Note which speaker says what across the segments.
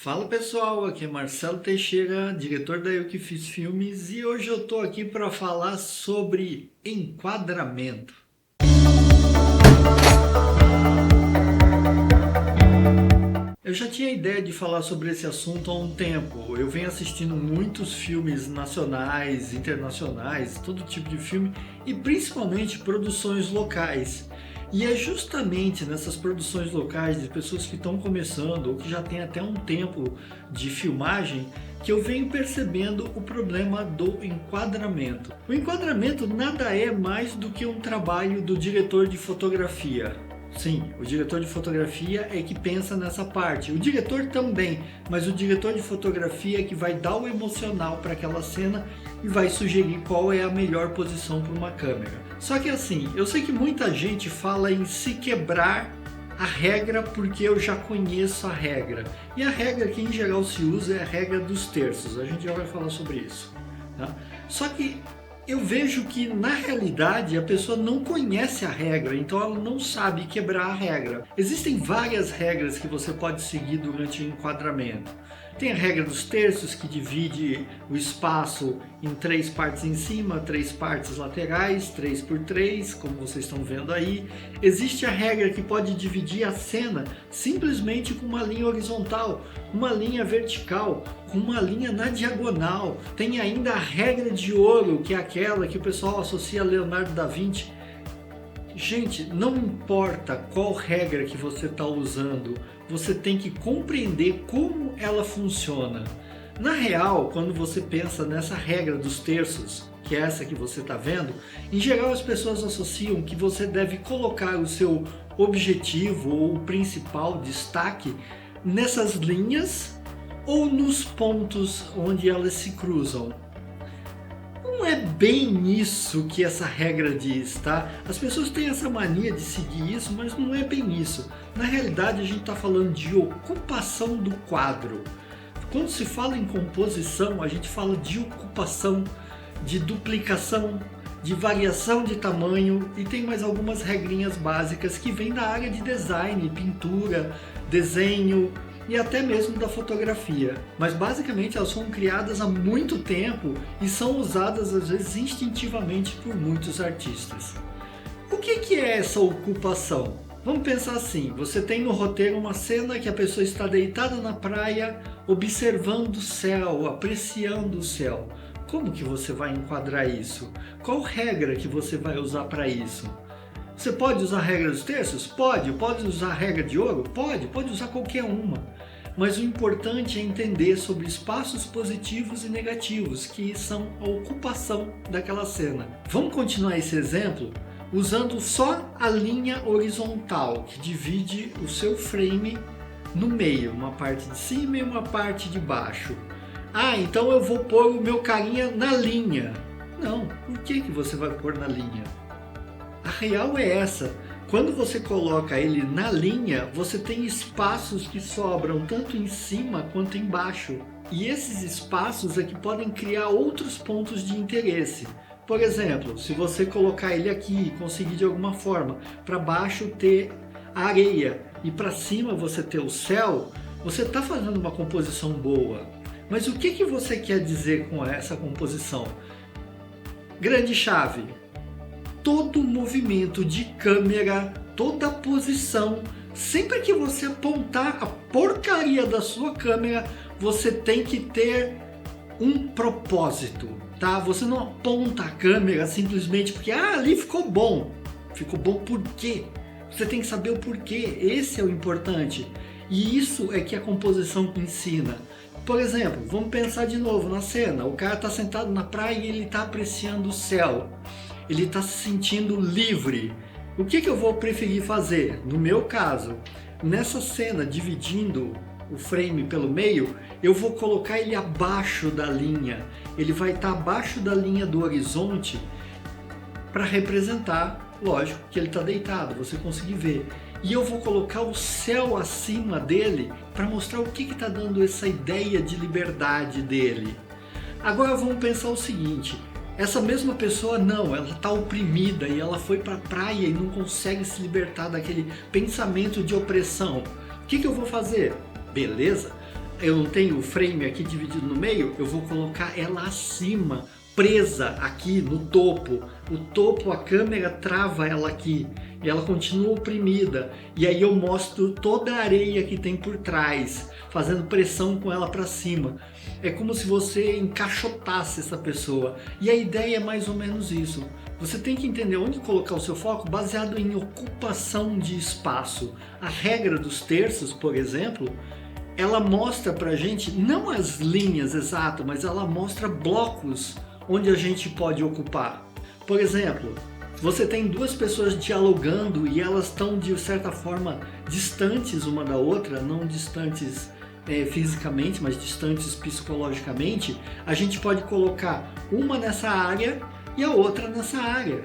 Speaker 1: Fala pessoal, aqui é Marcelo Teixeira, diretor da Eu Que Fiz Filmes, e hoje eu tô aqui para falar sobre enquadramento. Eu já tinha ideia de falar sobre esse assunto há um tempo. Eu venho assistindo muitos filmes nacionais, internacionais, todo tipo de filme e principalmente produções locais. E é justamente nessas produções locais de pessoas que estão começando ou que já têm até um tempo de filmagem que eu venho percebendo o problema do enquadramento. O enquadramento nada é mais do que um trabalho do diretor de fotografia. Sim, o diretor de fotografia é que pensa nessa parte. O diretor também, mas o diretor de fotografia é que vai dar o emocional para aquela cena e vai sugerir qual é a melhor posição para uma câmera. Só que assim, eu sei que muita gente fala em se quebrar a regra porque eu já conheço a regra. E a regra que em geral se usa é a regra dos terços. A gente já vai falar sobre isso, tá? Só que eu vejo que na realidade a pessoa não conhece a regra, então ela não sabe quebrar a regra. Existem várias regras que você pode seguir durante o enquadramento. Tem a regra dos terços, que divide o espaço em 3 partes em cima, 3 partes laterais, 3 por 3, como vocês estão vendo aí. Existe a regra que pode dividir a cena simplesmente com uma linha horizontal, uma linha vertical, com uma linha na diagonal. Tem ainda a regra de ouro, que é aquela que o pessoal associa a Leonardo da Vinci. Gente, não importa qual regra que você está usando, você tem que compreender como ela funciona. Na real, quando você pensa nessa regra dos terços, que é essa que você está vendo, em geral as pessoas associam que você deve colocar o seu objetivo ou o principal destaque nessas linhas ou nos pontos onde elas se cruzam. Não é bem isso que essa regra diz, tá? As pessoas têm essa mania de seguir isso, mas não é bem isso. Na realidade, a gente está falando de ocupação do quadro. Quando se fala em composição, a gente fala de ocupação, de duplicação, de variação de tamanho e tem mais algumas regrinhas básicas que vêm da área de design, pintura, desenho e até mesmo da fotografia. Mas basicamente elas foram criadas há muito tempo e são usadas às vezes instintivamente por muitos artistas. O que é essa ocupação? Vamos pensar assim, você tem no roteiro uma cena que a pessoa está deitada na praia, observando o céu, apreciando o céu. Como que você vai enquadrar isso? Qual regra que você vai usar para isso? Você pode usar a regra dos terços? Pode. Pode usar a regra de ouro? Pode usar qualquer uma. Mas o importante é entender sobre espaços positivos e negativos, que são a ocupação daquela cena. Vamos continuar esse exemplo usando só a linha horizontal, que divide o seu frame no meio, uma parte de cima e uma parte de baixo. Ah, então eu vou pôr o meu carinha na linha. Não, por que você vai pôr na linha? A real é essa, quando você coloca ele na linha, você tem espaços que sobram tanto em cima quanto embaixo. E esses espaços é que podem criar outros pontos de interesse. Por exemplo, se você colocar ele aqui e conseguir de alguma forma para baixo ter a areia e para cima você ter o céu, você está fazendo uma composição boa. Mas o que você quer dizer com essa composição? Grande chave. Todo movimento de câmera, toda posição, sempre que você apontar a porcaria da sua câmera, você tem que ter um propósito, tá? Você não aponta a câmera simplesmente porque ali ficou bom. Ficou bom por quê? Você tem que saber o porquê, esse é o importante. E isso é que a composição ensina. Por exemplo, vamos pensar de novo na cena. O cara está sentado na praia e ele está apreciando o céu. Ele está se sentindo livre. O que eu vou preferir fazer? No meu caso, nessa cena, dividindo o frame pelo meio, eu vou colocar ele abaixo da linha. Ele vai estar abaixo da linha do horizonte para representar, lógico, que ele está deitado, você conseguir ver. E eu vou colocar o céu acima dele para mostrar o que está dando essa ideia de liberdade dele. Agora vamos pensar o seguinte. Essa mesma pessoa não, ela está oprimida e ela foi para a praia e não consegue se libertar daquele pensamento de opressão. O que eu vou fazer? Beleza? eu não tenho o frame aqui dividido no meio, eu vou colocar ela acima, presa aqui no topo. O topo, a câmera trava ela aqui e ela continua oprimida. E aí eu mostro toda a areia que tem por trás, fazendo pressão com ela para cima. É como se você encaixotasse essa pessoa. E a ideia é mais ou menos isso. Você tem que entender onde colocar o seu foco baseado em ocupação de espaço. A regra dos terços, por exemplo, ela mostra pra gente não as linhas exatas, mas ela mostra blocos onde a gente pode ocupar. Por exemplo, você tem duas pessoas dialogando e elas estão de certa forma distantes uma da outra, não distantes fisicamente, mas distantes psicologicamente. A gente pode colocar uma nessa área e a outra nessa área.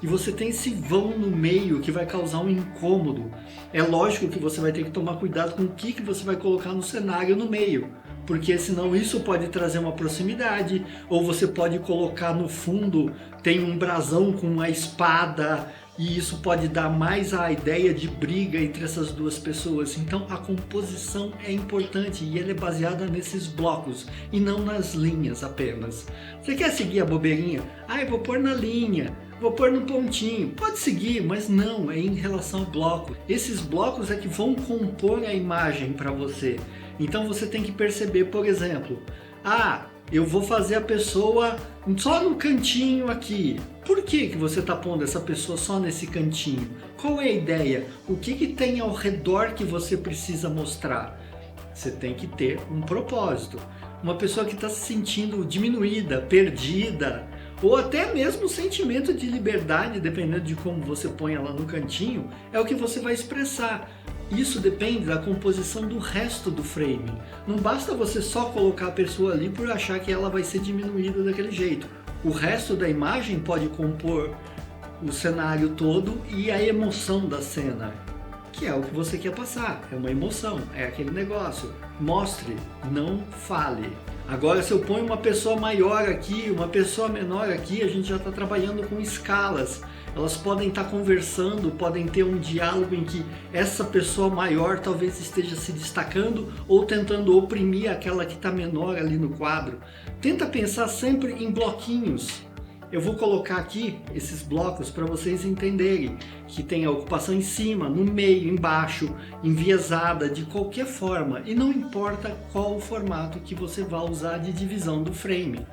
Speaker 1: E você tem esse vão no meio que vai causar um incômodo. É lógico que você vai ter que tomar cuidado com o que você vai colocar no cenário no meio, porque senão isso pode trazer uma proximidade, ou você pode colocar no fundo, tem um brasão com uma espada, e isso pode dar mais a ideia de briga entre essas duas pessoas. Então a composição é importante e ela é baseada nesses blocos e não nas linhas apenas. Você quer seguir a bobeirinha? Eu vou pôr na linha, vou pôr no pontinho. Pode seguir, mas não, é em relação ao bloco. Esses blocos é que vão compor a imagem para você. Então você tem que perceber, por exemplo, eu vou fazer a pessoa só no cantinho aqui. Por que você está pondo essa pessoa só nesse cantinho? Qual é a ideia? O que tem ao redor que você precisa mostrar? Você tem que ter um propósito. Uma pessoa que está se sentindo diminuída, perdida, ou até mesmo o sentimento de liberdade, dependendo de como você põe ela no cantinho, é o que você vai expressar. Isso depende da composição do resto do frame. Não basta você só colocar a pessoa ali por achar que ela vai ser diminuída daquele jeito. O resto da imagem pode compor o cenário todo e a emoção da cena, que é o que você quer passar. É uma emoção, é aquele negócio. Mostre, não fale. Agora, se eu ponho uma pessoa maior aqui, uma pessoa menor aqui, a gente já está trabalhando com escalas. Elas podem estar conversando, podem ter um diálogo em que essa pessoa maior talvez esteja se destacando ou tentando oprimir aquela que está menor ali no quadro. Tenta pensar sempre em bloquinhos. Eu vou colocar aqui esses blocos para vocês entenderem que tem a ocupação em cima, no meio, embaixo, enviesada, de qualquer forma. E não importa qual o formato que você vai usar de divisão do frame.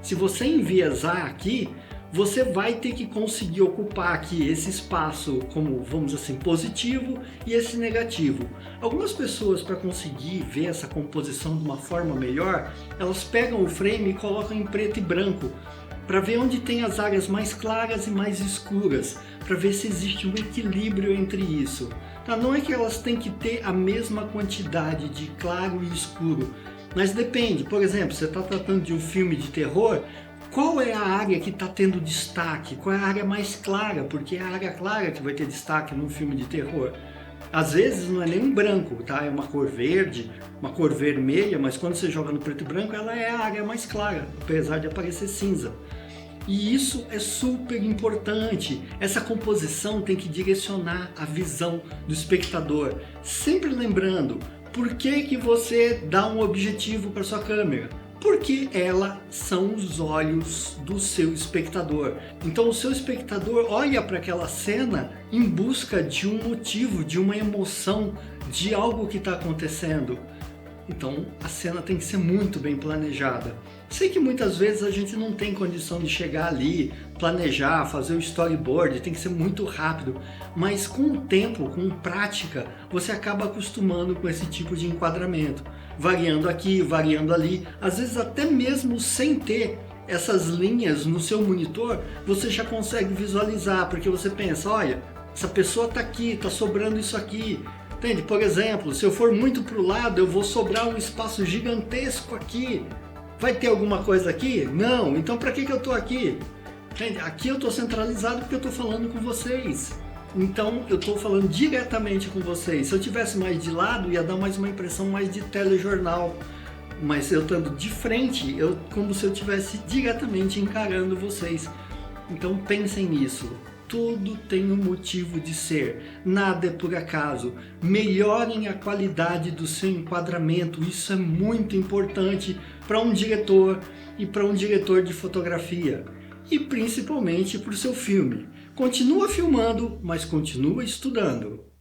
Speaker 1: Se você enviesar aqui, você vai ter que conseguir ocupar aqui esse espaço como, vamos dizer assim, positivo e esse negativo. Algumas pessoas, para conseguir ver essa composição de uma forma melhor, elas pegam o frame e colocam em preto e branco, para ver onde tem as áreas mais claras e mais escuras, para ver se existe um equilíbrio entre isso. Tá? Não é que elas têm que ter a mesma quantidade de claro e escuro, mas depende. Por exemplo, você está tratando de um filme de terror, qual é a área que está tendo destaque? Qual é a área mais clara? Porque é a área clara que vai ter destaque num filme de terror. Às vezes não é nem um branco, tá? É uma cor verde, uma cor vermelha, mas quando você joga no preto e branco, ela é a área mais clara, apesar de aparecer cinza. E isso é super importante. Essa composição tem que direcionar a visão do espectador. Sempre lembrando, por que você dá um objetivo para sua câmera? Porque elas são os olhos do seu espectador. Então o seu espectador olha para aquela cena em busca de um motivo, de uma emoção, de algo que está acontecendo. Então a cena tem que ser muito bem planejada. Sei que muitas vezes a gente não tem condição de chegar ali, planejar, fazer o storyboard, tem que ser muito rápido, mas com o tempo, com prática, você acaba acostumando com esse tipo de enquadramento, variando aqui, variando ali, às vezes até mesmo sem ter essas linhas no seu monitor, você já consegue visualizar, porque você pensa, olha, essa pessoa está aqui, está sobrando isso aqui. Entende? Por exemplo, se eu for muito para o lado, eu vou sobrar um espaço gigantesco aqui. Vai ter alguma coisa aqui? Não. Então para que eu estou aqui? Entende? Aqui eu estou centralizado porque eu estou falando com vocês. Então eu estou falando diretamente com vocês. Se eu tivesse mais de lado, ia dar mais uma impressão mais de telejornal. Mas eu estando de frente, como se eu estivesse diretamente encarando vocês. Então pensem nisso. Tudo tem um motivo de ser, nada é por acaso. Melhorem a qualidade do seu enquadramento, isso é muito importante para um diretor e para um diretor de fotografia. E principalmente para o seu filme. Continua filmando, mas continua estudando.